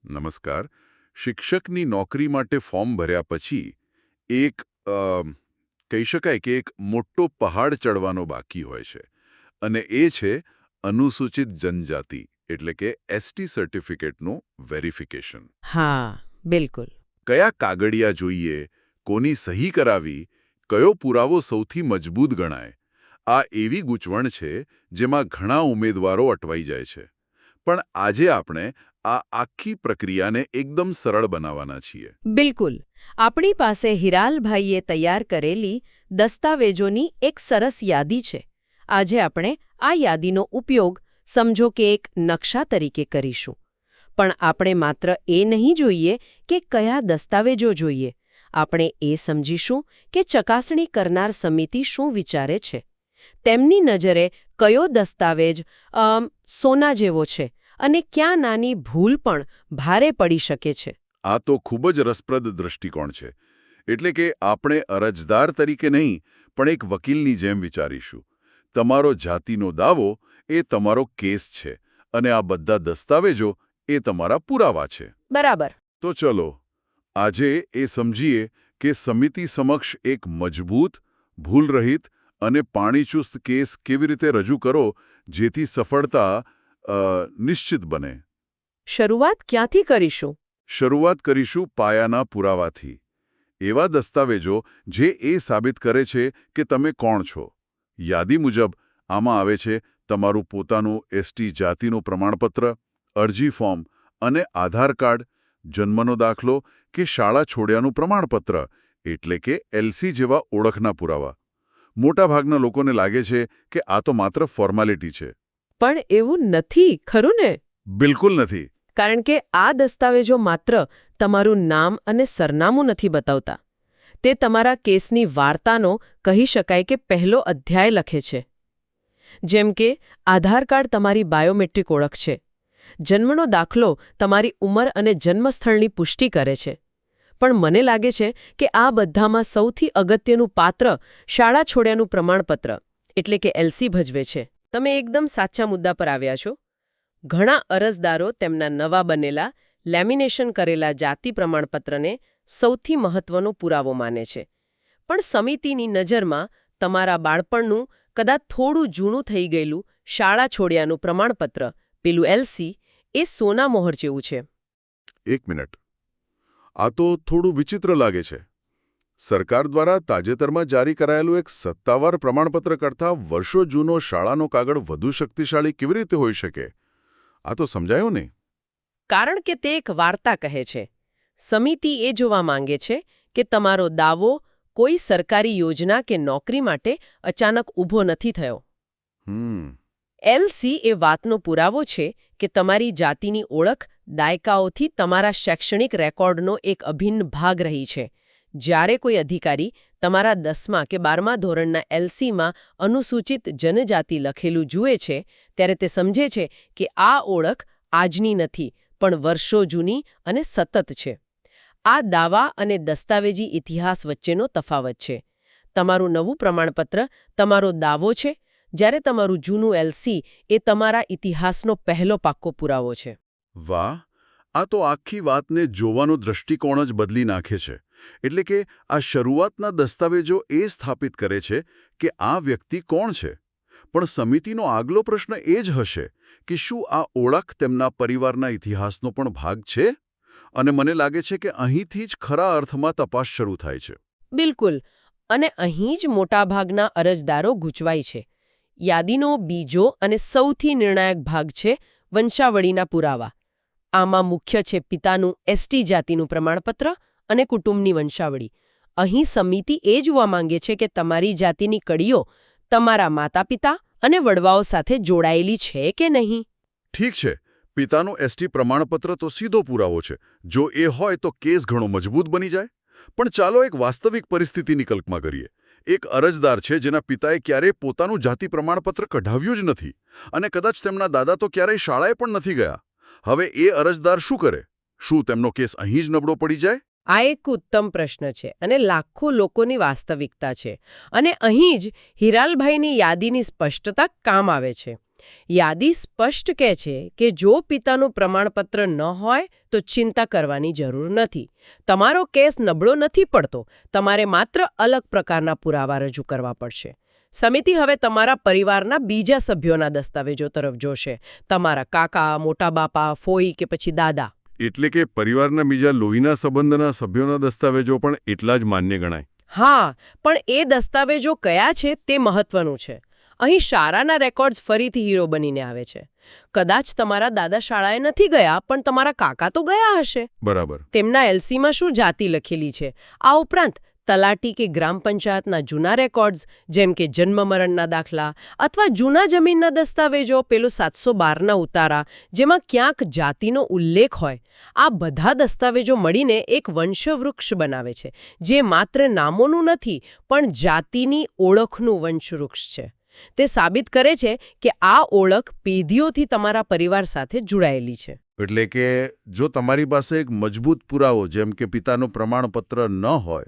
નમસ્કાર. શિક્ષકની નોકરી માટે ફોર્મ ભર્યા પછી એક કહી શકાય કે એક મોટો પહાડ ચડવાનો બાકી હોય છે અને એ છે અનુસૂચિત જનજાતિ એટલે કે એસટી સર્ટિફિકેટનું વેરિફિકેશન. હા, બિલકુલ. કયા કાગળિયા જોઈએ, કોની સહી કરાવી, કયો પુરાવો સૌથી મજબૂત ગણાય, આ એવી ગૂંચવણ છે જેમાં ઘણા ઉમેદવારો અટવાઈ જાય છે. પણ આજે આપણે આ આખી પ્રક્રિયાને એકદમ સરળ બનાવવાના છીએ. બિલકુલ. આપણી પાસે હિરાલભાઈએ તૈયાર કરેલી દસ્તાવેજોની એક સરસ યાદી છે. આજે આપણે આ યાદીનો ઉપયોગ સમજો કે એક નકશા તરીકે કરીશું. પણ આપણે માત્ર એ નહીં જોઈએ કે કયા દસ્તાવેજો જોઈએ. આપણે એ સમજીશું કે ચકાસણી કરનાર સમિતિ શું વિચારે છે. તેમની નજરે કયો દસ્તાવેજ સોના જેવો છે અને ક્યાં નાની ભૂલ પણ ભારે પડી શકે છે. આ તો ખૂબ જ રસપ્રદ દૃષ્ટિકોણ છે. એટલે કે આપણે અરજદાર તરીકે નહીં પણ એક વકીલની જેમ વિચારીશું. તમારો જાતિનો દાવો એ તમારો કેસ છે અને આ બધા દસ્તાવેજો એ તમારા પુરાવા છે. બરાબર. તો ચલો આજે એ સમજીએ કે સમિતિ સમક્ષ એક મજબૂત, ભૂલરહિત અને પાણીચુસ્ત કેસ કેવી રીતે રજૂ કરો જેથી સફળતા નિશ્ચિત બને. શરૂઆત ક્યાંથી કરીશું? શરૂઆત કરીશું પાયાના પુરાવાથી. એવા દસ્તાવેજો જે એ સાબિત કરે છે કે તમે કોણ છો. યાદી મુજબ આમાં આવે છે તમારું પોતાનું એસટી જાતિનું પ્રમાણપત્ર, અરજી ફોર્મ અને આધાર કાર્ડ, જન્મનો દાખલો કે શાળા છોડ્યાનું પ્રમાણપત્ર એટલે કે એલસી જેવા ઓળખના પુરાવા. મોટાભાગના લોકોને લાગે છે કે આ તો માત્ર ફોર્માલિટી છે. પણ એવું નથી, ખરું ને? બિલકુલ નથી. કારણ કે આ દસ્તાવેજો માત્ર તમારું નામ અને સરનામું નથી બતાવતા. તે તમારા કેસની વાર્તાનો કહી શકાય કે પહેલો અધ્યાય લખે છે. જેમ કે આધાર કાર્ડ તમારી બાયોમેટ્રિક ઓળખ છે. જન્મનો દાખલો તમારી ઉંમર અને જન્મસ્થળની પુષ્ટિ કરે છે. પણ મને લાગે છે કે આ બધામાં સૌથી અગત્યનું પાત્ર શાળા છોડ્યાનું પ્રમાણપત્ર એટલે કે એલસી ભજવે છે. તમે એકદમ સાચા મુદ્દા પર આવ્યા છો. ઘણા અરજદારો તેમના નવા બનેલા લેમિનેશન કરેલા જાતિ પ્રમાણપત્રને સૌથી મહત્વનો પુરાવો માને છે. પણ સમિતિની નજરમાં તમારા બાળપણનું કદાચ થોડું જૂનું થઈ ગયેલું શાળા છોડ્યાનું પ્રમાણપત્ર પેલું એલસી એ સોના મોહર જેવું છે. એક મિનિટ. આ તો થોડું વિચિત્ર લાગે છે. સરકાર દ્વારા તાજેતરમાં જારી કરાયેલું એક સત્તાવાર પ્રમાણપત્ર કરતાં વર્ષો જૂનો શાળાનો કાગળ વધુ શક્તિશાળી કેવી રીતે હોઈ શકે? આ તો સમજાયું નહીં. કારણ કે તે એક વાર્તા કહે છે. સમિતિ એ જોવા માંગે છે કે તમારો દાવો કોઈ સરકારી યોજના કે નોકરી માટે અચાનક ઊભો નથી થયો. એલસી એ વાતનો પુરાવો છે કે તમારી જાતિની ઓળખ દાયકાઓથી તમારા શૈક્ષણિક રેકોર્ડનો એક અભિન્ન ભાગ રહી છે. જ્યારે કોઈ અધિકારી તમારા 10મા કે 12મા ધોરણના એલસીમાં અનુસૂચિત જનજાતિ લખેલું જુએ છે ત્યારે તે સમજે છે કે આ ઓળખ આજની નથી પણ વર્ષો જૂની અને સતત છે. આ દાવા અને દસ્તાવેજી ઇતિહાસ વચ્ચેનો તફાવત છે. તમારું નવું પ્રમાણપત્ર તમારો દાવો છે, જ્યારે તમારું જૂનું એલસી એ તમારા ઇતિહાસનો પહેલો પાક્કો પુરાવો છે. વાહ! આ તો આખી વાતને જોવાનો દૃષ્ટિકોણ જ બદલી નાખે છે. એટલે કે આ શરૂઆતના દસ્તાવેજો એ સ્થાપિત કરે છે કે આ વ્યક્તિ કોણ છે. પણ સમિતિનો આગલો પ્રશ્ન એ જ હશે કે શું આ ઓળખ તેમના પરિવારના ઇતિહાસનો પણ ભાગ છે? અને મને લાગે છે કે અહીંથી જ ખરા અર્થમાં તપાસ શરૂ થાય છે. બિલકુલ. અને અહીં જ મોટાભાગના અરજદારો ગૂંચવાય છે. યાદીનો બીજો અને સૌથી નિર્ણાયક ભાગ છે વંશાવળીના પુરાવા. આમાં મુખ્ય છે પિતાનું એસટી જાતિનું પ્રમાણપત્ર અને કુટુંબની વંશાવળી. અહીં સમિતિ એ જોવા માંગે છે કે તમારી જાતિની કડીઓ તમારા માતા-પિતા અને વડવાઓ સાથે જોડાયેલી છે કે નહીં. ઠીક છે, પિતાનું એસટી પ્રમાણપત્ર તો સીધો પુરાવો છે. જો એ હોય તો કેસ ઘણો મજબૂત બની જાય. પણ ચાલો એક વાસ્તવિક પરિસ્થિતિની કલ્પના કરીએ. એક અરજદાર છે જેના પિતાએ ક્યારેય પોતાનું જાતિ પ્રમાણપત્ર કઢાવ્યું જ નથી અને કદાચ તેમના દાદા તો ક્યારેય શાળાએ પણ નથી ગયા. હવે એ અરજદાર શું કરે? શું તેમનો કેસ અહીં જ નબળો પડી જાય? આ એક ઉત્તમ પ્રશ્ન છે અને લાખો લોકોની વાસ્તવિકતા છે. અને અહીં જ હિરાલભાઈની યાદીની સ્પષ્ટતા કામ આવે છે. યાદી સ્પષ્ટ કહે છે કે જો પિતાનું પ્રમાણપત્ર ન હોય તો ચિંતા કરવાની જરૂર નથી. તમારો કેસ નબળો નથી પડતો. તમારે માત્ર અલગ પ્રકારના પુરાવા રજૂ કરવા પડશે. સમિતિ હવે તમારા પરિવારના બીજા સભ્યોના દસ્તાવેજો તરફ જોશે. તમારા કાકા, મોટા બાપા, ફોઈ કે પછી દાદા. એટલે કે પરિવારના બીજા લોહીના સંબંધના સભ્યોના દસ્તાવેજો પણ એટલા જ માન્ય ગણાય. હા, પણ એ દસ્તાવેજો કયા છે તે મહત્વનું છે. અહીં શાળાના રેકોર્ડ્સ ફરીથી હીરો બનીને આવે છે. કદાચ તમારા દાદા શાળાએ નથી ગયા, પણ તમારા કાકા તો ગયા હશે. બરાબર. તેમના એલસીમાં શું જાતિ લખેલી છે. આ ઉપરાંત તલાટી કે ગ્રામ પંચાયતના જૂના રેકોર્ડ્સ, જેમ કે જન્મ મરણના દાખલા અથવા જૂના જમીનના દસ્તાવેજો, પેલું 712ના ઉતારા, જેમાં ક્યાંક જાતિનો ઉલ્લેખ હોય, આ બધા દસ્તાવેજો મળીને એક વંશવૃક્ષ બનાવે છે, જે માત્ર નામોનું નથી પણ જાતિની ઓળખનું વંશવૃક્ષ છે. તે સાબિત કરે છે કે આ ઓળખ પેઢીઓથી તમારા પરિવાર સાથે જોડાયેલી છે. એટલે કે જો તમારી પાસે એક મજબૂત પુરાવો જેમ કે પિતાનું પ્રમાણપત્ર ન હોય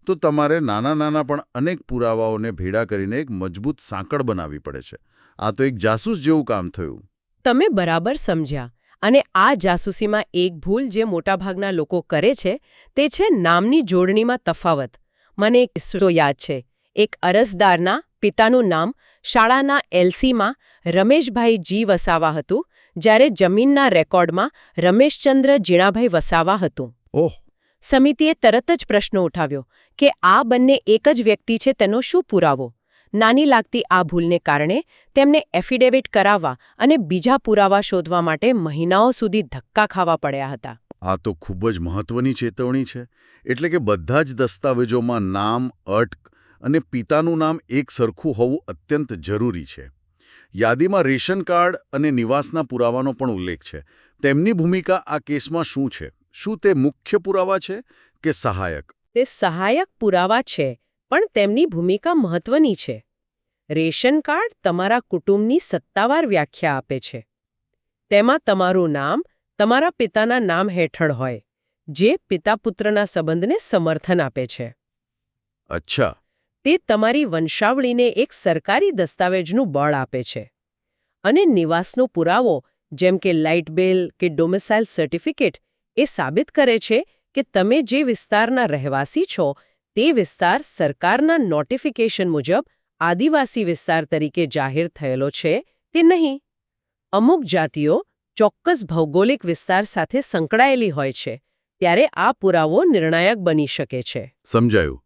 તો તમારે નાના પણ અનેક પુરાવાઓને ભેળા કરીને એક મજબૂત સાંકળ બનાવવી પડે છે. આ તો એક જાસૂસ જેવું કામ થયું. તમે બરાબર સમજ્યા. અને આ જાસૂસીમાં એક ભૂલ જે મોટાભાગના લોકો કરે છે તે છે નામની જોડણીમાં તફાવત. મને એક કિસ્સો યાદ છે. એક અરજદારના પિતાનું નામ શાળાના એલસીમાં રમેશભાઈ જી વસાવા હતું, જ્યારે જમીનના રેકોર્ડમાં રમેશચંદ્ર જીણાભાઈ વસાવા હતું. ઓહ! સમિતિએ તરત જ પ્રશ્ન ઉઠાવ્યો કે આ બંને એક જ વ્યક્તિ છે તેનો શું પુરાવો? નાની લાગતી આ ભૂલને કારણે તેમને એફિડેવિટ કરાવવા અને બીજા પુરાવા શોધવા માટે મહિનાઓ સુધી ધક્કા ખાવા પડ્યા હતા. આ તો ખૂબ જ મહત્વની ચેતવણી છે. એટલે કે બધા જ દસ્તાવેજોમાં નામ, અટક અને પિતાનું નામ એક સરખું હોવું અત્યંત જરૂરી છે. યાદીમાં રેશન કાર્ડ અને નિવાસના પુરાવાનો પણ ઉલ્લેખ છે. તેમની ભૂમિકા આ કેસમાં શું છે? શું તે મુખ્ય પુરાવા છે કે સહાયક? તે સહાયક પુરાવા છે, પણ તેમની ભૂમિકા મહત્વની છે. રેશન કાર્ડ તમારા કુટુંબની સત્તાવાર વ્યાખ્યા આપે છે. તેમાં તમારું નામ તમારા પિતાના નામ હેઠળ હોય, જે પિતા-પુત્રના સંબંધને સમર્થન આપે છે. અચ્છા. તે તમારી વંશાવળીને એક સરકારી દસ્તાવેજનું બળ આપે છે. અને નિવાસનો પુરાવો, જેમ કે લાઇટ બિલ કે ડોમિસાઇલ સર્ટિફિકેટ, એ સાબિત કરે છે કે તમે જે વિસ્તારના રહેવાસી છો તે વિસ્તાર સરકારના નોટિફિકેશન મુજબ આદિવાસી વિસ્તાર તરીકે જાહેર થયેલો છે તે નહીં. અમુક જાતિઓ ચોક્કસ ભૌગોલિક વિસ્તાર સાથે સંકળાયેલી હોય છે, ત્યારે આ પુરાવો નિર્ણાયક બની શકે છે. સમજાયું.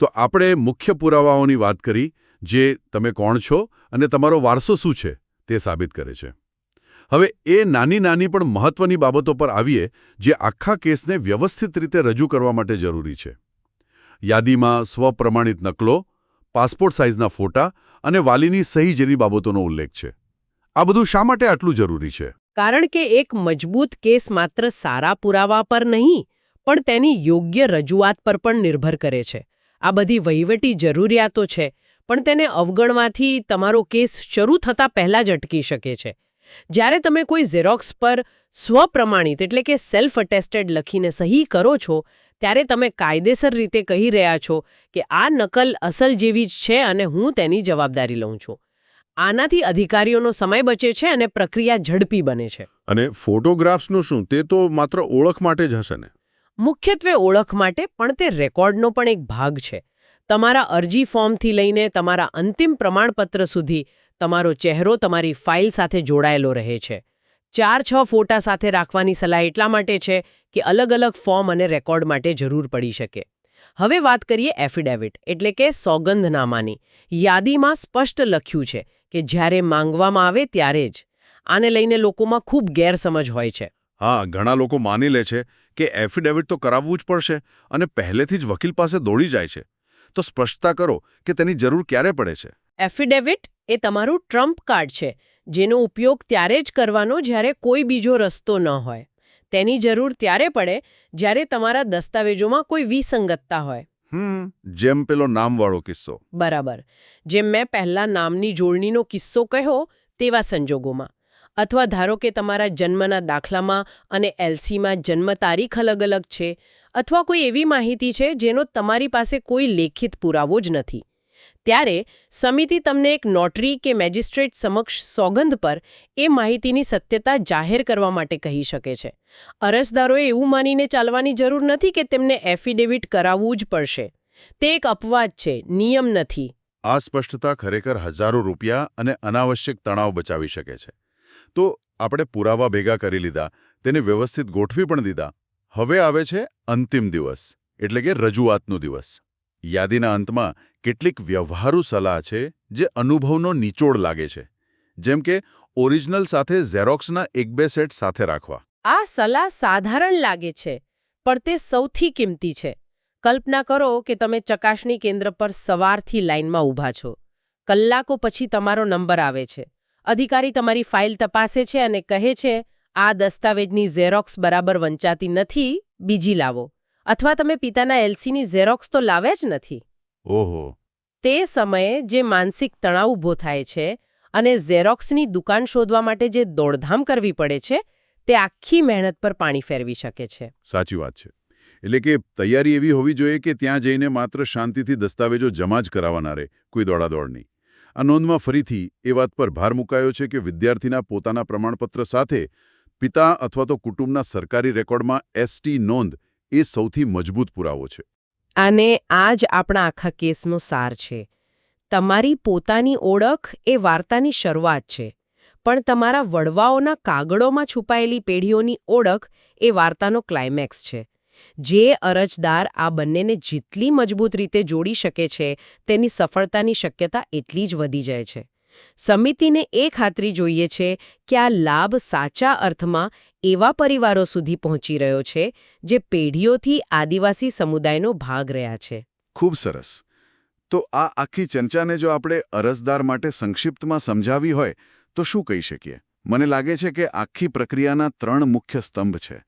તો આપણે મુખ્ય પુરાવાઓની વાત કરી, જે તમે કોણ છો અને તમારો વારસો શું છે તે સાબિત કરે છે. હવે એ નાની પણ મહત્વની બાબતો પર આવીએ જે આખા કેસને વ્યવસ્થિત રીતે રજૂ કરવા માટે જરૂરી છે. યાદીમાં સ્વપ્રમાણિત નકલો, પાસપોર્ટ સાઇઝના ફોટા અને વાલીની સહી જેવી બાબતોનો ઉલ્લેખ છે. આ બધું શા માટે આટલું જરૂરી છે? કારણ કે એક મજબૂત કેસ માત્ર સારા પુરાવા પર નહીં, પણ તેની યોગ્ય રજૂઆત પર પણ નિર્ભર કરે છે. આ બધી વહીવટી જરૂરિયાતો છે, પણ તેને અવગણવાથી તમારો કેસ શરૂ થતાં પહેલાં જ અટકી શકે છે. જ્યારે તમે કોઈ ઝેરોક્સ પર સ્વપ્રમાણિત એટલે કે સેલ્ફ અટેસ્ટેડ લખીને સહી કરો છો, ત્યારે તમે કાયદેસર રીતે કહી રહ્યા છો કે આ નકલ અસલ જેવી જ છે અને હું તેની જવાબદારી લઉં છું. આનાથી અધિકારીઓનો સમય બચે છે અને પ્રક્રિયા ઝડપી બને છે. અને ફોટોગ્રાફ્સનું શું? તે તો માત્ર ઓળખ માટે જ હશે ને? મુખ્યત્વે ઓળખ માટે, પણ તે રેકોર્ડનો પણ એક ભાગ છે. તમારા અરજી ફોર્મથી લઈને તમારા અંતિમ પ્રમાણપત્ર સુધી તમારો ચહેરો તમારી ફાઇલ સાથે જોડાયેલો રહે છે. 4-6 ફોટા સાથે રાખવાની સલાહ એટલા માટે છે કે અલગ-અલગ ફોર્મ અને રેકોર્ડ માટે જરૂર પડી શકે. હવે વાત કરીએ એફિડેવિટ એટલે કે સોગંદનામાની. યાદીમાં સ્પષ્ટ લખ્યું છે કે જ્યારે માંગવામાં આવે ત્યારે જ. આને લઈને લોકોમાં ખૂબ ગેરસમજ હોય છે. હા, ઘણા લોકો માની લે છે કે એફિડેવિટ તો કરાવવું જ પડશે અને પહેલેથી જ વકીલ પાસે દોડી જાય છે. તો સ્પષ્ટતા કરો કે તેની જરૂર ક્યારે પડે છે? એફિડેવિટ એ તમારું ટ્રમ્પ કાર્ડ છે, જેનો ઉપયોગ ત્યારે જ કરવાનો જ્યારે કોઈ બીજો રસ્તો ન હોય. તેની જરૂર ત્યારે પડે જ્યારે તમારા દસ્તાવેજોમાં કોઈ વિસંગતતા હોય. જેમ પેલો નામવાળો કિસ્સો. બરાબર. જેમ મેં પહેલા નામની જોડણીનો કિસ્સો કહ્યો તેવા સંજોગોમાં. અથવા ધારો કે તમારા જન્મના દાખલામાં અને એલસીમાં જન્મ તારીખ અલગ-અલગ છે, અથવા કોઈ એવી માહિતી છે જેનો તમારી પાસે કોઈ લેખિત પુરાવો જ નથી. ત્યારે સમિતિ તમને એક નોટરી કે મેજિસ્ટ્રેટ સમક્ષ સોગંદ પર એ માહિતીની સત્યતા જાહેર કરવા માટે કહી શકે છે. અરજદારોએ એવું માનીને ચાલવાની જરૂર નથી કે તેમને એફિડેવિટ કરાવવું જ પડશે. તે એક અપવાદ છે, નિયમ નથી. આ સ્પષ્ટતા ખરેખર હજારો રૂપિયા અને અનાવશ્યક તણાવ બચાવી શકે છે. તો આપણે પુરાવા ભેગા કરી લીધા, તેને વ્યવસ્થિત ગોઠવી પણ દીધા. હવે આવે છે અંતિમ દિવસ, એટલે કે રજૂઆતનો દિવસ. યાદીના અંતમાં કેટલીક વ્યવહારુ સલાહ છે જે અનુભવનો નિચોડ લાગે છે. જેમ કે ઓરિજિનલ સાથે ઝેરોક્સના 1-2 સેટ સાથે રાખવા. આ સલાહ સાધારણ લાગે છે, પણ તે સૌથી કિંમતી છે. કલ્પના કરો કે તમે ચકાસણી કેન્દ્ર પર સવારથી લાઇનમાં ઊભા છો. કલાકો પછી તમારો નંબર આવે છે. અધિકારી તમારી ફાઇલ તપાસે છે અને કહે છે, આ દસ્તાવેજની ઝેરોક્સ બરાબર વંચાતી નથી, બીજી લાવો. અથવા તમે પિતાના એલસીની ઝેરોક્સ તો લાવ્યા જ નથી. ઓહો. તે સમયે જે માનસિક તણાવ ઊભો થાય છે અને ઝેરોક્સની દુકાન શોધવા માટે જે દોડધામ કરવી પડે છે, તે આખી મહેનત પર પાણી ફેરવી શકે છે. સાચી વાત છે. એટલે કે તૈયારી એવી હોવી જોઈએ કે ત્યાં જઈને માત્ર શાંતિથી દસ્તાવેજો જમા જ કરાવવાના રહે, કોઈ દોડાદોડ નહીં. આ નોંધમાં ફરીથી એ વાત પર ભાર મુકાયો છે કે વિદ્યાર્થીના પોતાના પ્રમાણપત્ર સાથે પિતા અથવા તો કુટુંબના સરકારી રેકોર્ડમાં એસટી નોંધ એ સૌથી મજબૂત પુરાવો છે. અને આ જ આપણા આખા કેસનો સાર છે. તમારી પોતાની ઓળખ એ વાર્તાની શરૂઆત છે, પણ તમારા વડવાઓના કાગળોમાં છુપાયેલી પેઢીઓની ઓળખ એ વાર્તાનો ક્લાઇમેક્સ છે. જે અરજદાર આ બંનેને જેટલી મજબૂત રીતે જોડી શકે છે, તેની સફળતાની શક્યતા એટલી જ વધી જાય છે. સમિતિને એ ખાતરી જોઈએ છે કે આ લાભ સાચા અર્થમાં એવા પરિવારો સુધી પહોંચી રહ્યો છે જે પેઢીઓથી આદિવાસી સમુદાયનો ભાગ રહ્યા છે. ખૂબ સરસ. તો આ આખી ચર્ચાને જો આપણે અરજદાર માટે સંક્ષિપ્તમાં સમજાવી હોય તો શું કહી શકીએ? મને લાગે છે કે આખી પ્રક્રિયાના 3 મુખ્ય સ્તંભ છે.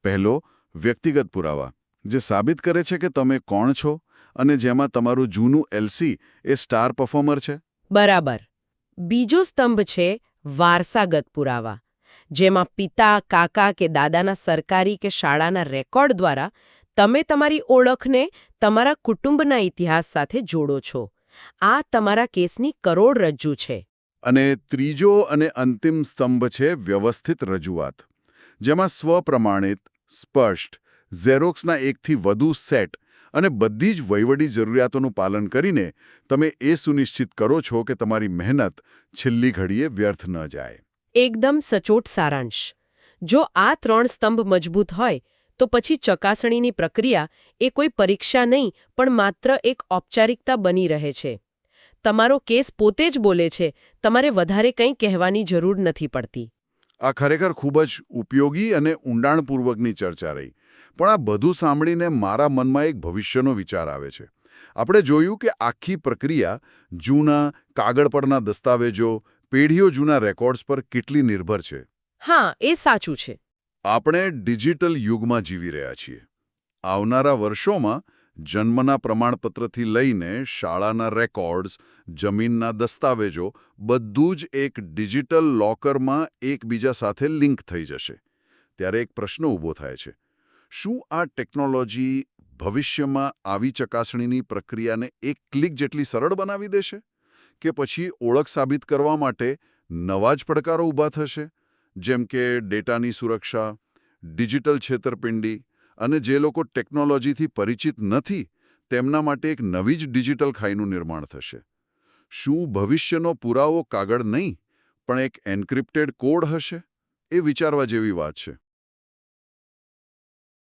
પહેલો, વ્યક્તિગત પુરાવા, જે સાબિત કરે છે કે તમે કોણ છો અને જેમાં તમારું જૂનું એલસી એ સ્ટાર પરફોર્મર છે. બરાબર. બીજો સ્તંભ છે વારસાગત પુરાવા, જેમાં પિતા, કાકા કે દાદાના સરકારી કે શાળાના રેકોર્ડ દ્વારા તમે તમારી ઓળખને તમારા કુટુંબના ઇતિહાસ સાથે જોડો છો. આ તમારા કેસની કરોડરજ્જુ છે. અને ત્રીજો અને અંતિમ સ્તંભ છે વ્યવસ્થિત રજૂઆત, જેમાં સ્વપ્રમાણિત, સ્પષ્ટ, ઝેરોક્સના 1થી વધુ સેટ અને બધી જ વહીવટી જરૂરિયાતોનું પાલન કરીને તમે એ સુનિશ્ચિત કરો છો કે તમારી મહેનત છેલ્લી ઘડીએ વ્યર્થ ન જાય. એકદમ સચોટ સારાંશ. જો આ 3 સ્તંભ મજબૂત હોય તો પછી ચકાસણીની પ્રક્રિયા એ કોઈ પરીક્ષા નહીં પણ માત્ર એક ઔપચારિકતા બની રહે છે. તમારો કેસ પોતે જ બોલે છે, તમારે વધારે કંઈ કહેવાની જરૂર નથી પડતી. આ ખરેખર ખૂબ જ ઉપયોગી અને ઊંડાણપૂર્વકની ચર્ચા રહી. પણ આ બધું સાંભળીને મારા મનમાં એક ભવિષ્યનો વિચાર આવે છે. આપણે જોયું કે આખી પ્રક્રિયા જૂના કાગળ પરના દસ્તાવેજો, પેઢીઓ જૂના રેકોર્ડ્સ પર કેટલી નિર્ભર છે. હા, એ સાચું છે. આપણે ડિજિટલ યુગમાં જીવી રહ્યા છીએ. આવનારા વર્ષોમાં જન્મના પ્રમાણપત્રથી લઈને શાળાના રેકોર્ડ્સ, જમીનના દસ્તાવેજો બધું જ એક ડિજિટલ લોકરમાં એકબીજા સાથે લિંક થઈ જશે. ત્યારે એક પ્રશ્ન ઊભો થાય છે. શું આ ટેકનોલોજી ભવિષ્યમાં આવી ચકાસણીની પ્રક્રિયાને એક ક્લિક જેટલી સરળ બનાવી દેશે? કે પછી ઓળખ સાબિત કરવા માટે નવા જ પડકારો ઊભા થશે? જેમ કે ડેટાની સુરક્ષા, ડિજિટલ છેતરપિંડી અને જે લોકો ટેકનોલોજીથી પરિચિત નથી તેમના માટે એક નવી જ ડિજિટલ ખાઈનું નિર્માણ થશે. શું ભવિષ્યનો પુરાવો કાગળ નહીં પણ એક એન્ક્રિપ્ટેડ કોડ હશે? એ વિચારવા જેવી વાત છે.